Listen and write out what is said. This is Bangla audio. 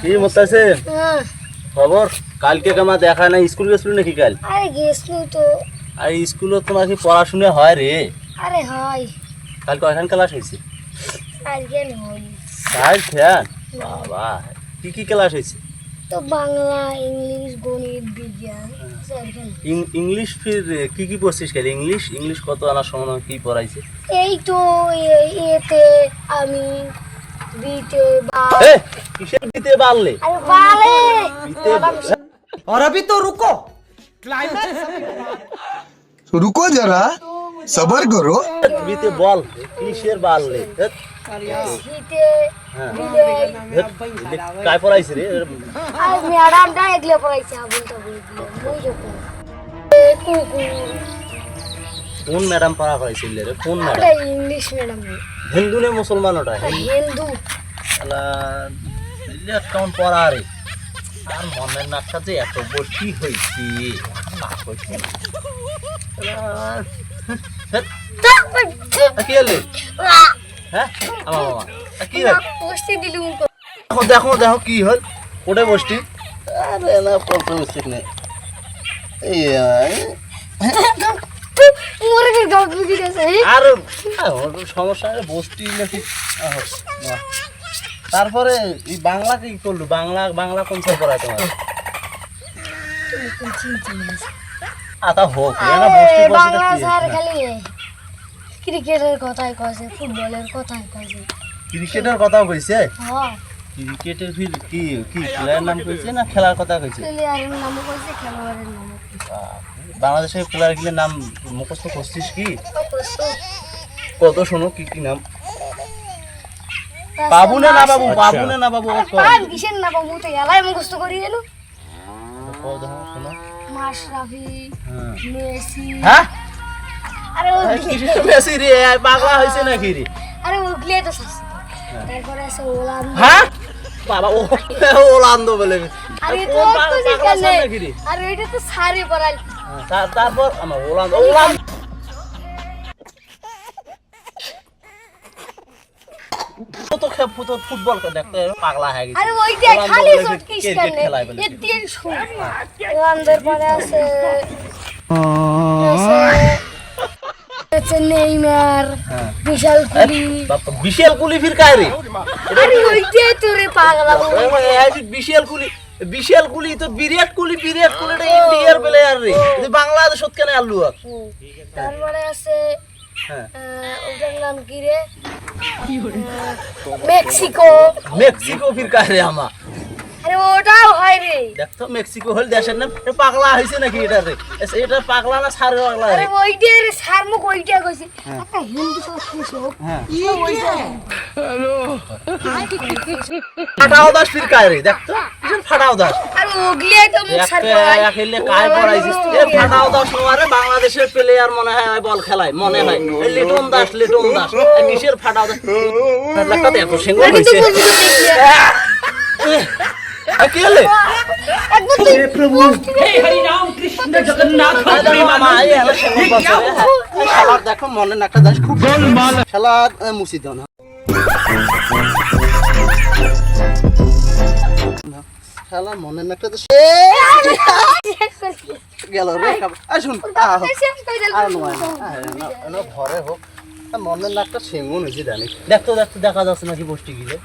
কি মতাছে খবর? কালকে কেমন দেখা নাই, স্কুল গেছিল নাকি কাল? আরে গেছিল তো। আর স্কুলে তোমার কি পড়াশোনা হয় রে? আরে হয়। কাল কয়খান ক্লাস হয়েছে? আজকে নয়। চার খেয়াল বাবা, কি কি ক্লাস হয়েছে? তো বাংলা, ইংলিশ, গণিত, বিজ্ঞান। ইংলিশ ফির কি কি পড়ছিস কাল? ইংলিশ কত আনার সময় কি পড়াইছে? এই তো এতে আমি বিতে বা কিসের দিতে পারলে? আরে বালে और अभी तो रुको क्लाइमैक्स रुको जरा सबर करो। দিতে বল, কিসের বাড়লে? শীতে বিলে কাই পড়াইছে রে? আর ম্যাডামটা এগুলো পড়াইছে আবুল তাবুল দিয়ে মই যখন কুকুর। কোন ম্যাডাম পড়া পড়াইছিল রে? কোন ম্যাডাম? ওটা ইংলিশ ম্যাডাম। হিন্দু না মুসলমান? ওটা হিন্দু। কেমন পড়া রে? আর মনের নাকটা যে এত বসি হয়েছি না হয়েছে কি হলে? হ্যাঁ আমার মামা কি হল? পোস্টে দিলুম। দেখো দেখো দেখো কি হল ওটা বসটি? আরে না প্রবলেম হচ্ছে না এই মোরে কে গাউট লুকি গেছে। আর সমস্যা বসটি নাকি? তারপরে এই বাংলা কি করলো? বাংলা কোন স্যার পড়ায় তোমার? আতা হোক না বসটি বাংলা বসটি স্যার খালি ক্রিকেটের কথাই কইছে, ফুটবলের কথাই কইছে। ক্রিকেটের কথা কইছে? হ্যাঁ ক্রিকেটের ফির কি কি প্লেয়ার নাম কইছে না খেলার কথা কইছে? প্লেয়ারের নাম কইছে, খেলোয়াড়ের নাম কইছে। বাংলাদেশের প্লেয়ারগুলোর নাম মুখস্থ করছিস কি? কইছে কত শোনো কি কি নাম? বাবু না না বাবু? বাবু না না বাবু? পান কিসের না বাবু? তো এলাই মুখস্থ করি গেল। কত শোনো? মাশরাফি, মেসি। হ্যাঁ আরে ও কিসের মেসি রে? পাগলা হইছে নাকি রে? আরে ওগুলি তো শাস্তি। তারপরে আছে ওলান্দ। হ্যাঁ বাবা ও ওলান্দো বলে। আরে তো কোন তো পাগলা জিজ্ঞাসা স্যার নাকি রে? আরে এটা তো সারি পড়াই। তারপর আমার ওলান্দো তো ফুটবল দেখতে পাগলা হয়ে গেছে। আরে ওইটা খালি শট কিস করলে এ তিন শট। ওলান্দের পরে আছে আছে নেইমার, বিশাল কুলি। বাবা বিশাল কুলি ফির কায় রে? আরে ওইটা তোরে পাগলা বলে। বিশাল কুলি তো বিরাট কুলিটা ইন্ডিয়ার প্লেয়ার রে। বাংলাদেশত কেন আলু? তারপরে আছে হ্যাঁ ওটার নাম কি রে? মেক্সিকো। মেক্সিকো ফির কায় রে আমা? আরে ওটাও হয় রে। দেখ তো মেক্সিকো হল দেশের নাম। পাগলা হয়েছে নাকি এটা রে? এটা পাগলা না সারে পাগলা আরে রে? ওইটা রে সারমুখ ওইটা কইছে। একটা হিন্দু সংস্কৃতি হোক। হ্যাঁ ওইটা ফাটাও দাস ফির কায় রে? দেখ তো কিসের ফাটাও দাস? আরে ওগলিয়াই তো মুখ সার পড়াই। খেললে কায় পড়াইছিস? এ ফাটাও দাস নোয়ারে বাংলাদেশের প্লেয়ার মনে হয় বল খেলায় মনে হয়। এই লিটন দাস এই কিসের ফাটাও দাস? লাগতাতে এত সিংহ আরে কিন্তু হইছে। কি হলে? একবার তুই প্রভু हे हरि राम कृष्ण जगन्नाथ মামা এই হলো সিংহ বসে। শালা দেখো মনে নাকটা দাস খুব গোলমাল। শালা মুসি দাও না। শালা মনে নাকটা দাস গেল রে। আসুন আর নয় না ঘরে হোক মনের নাকটা সেঙ্গুন হয়েছে জানি। দেখতো দেখা যাচ্ছে নাকি বসটি গিলে?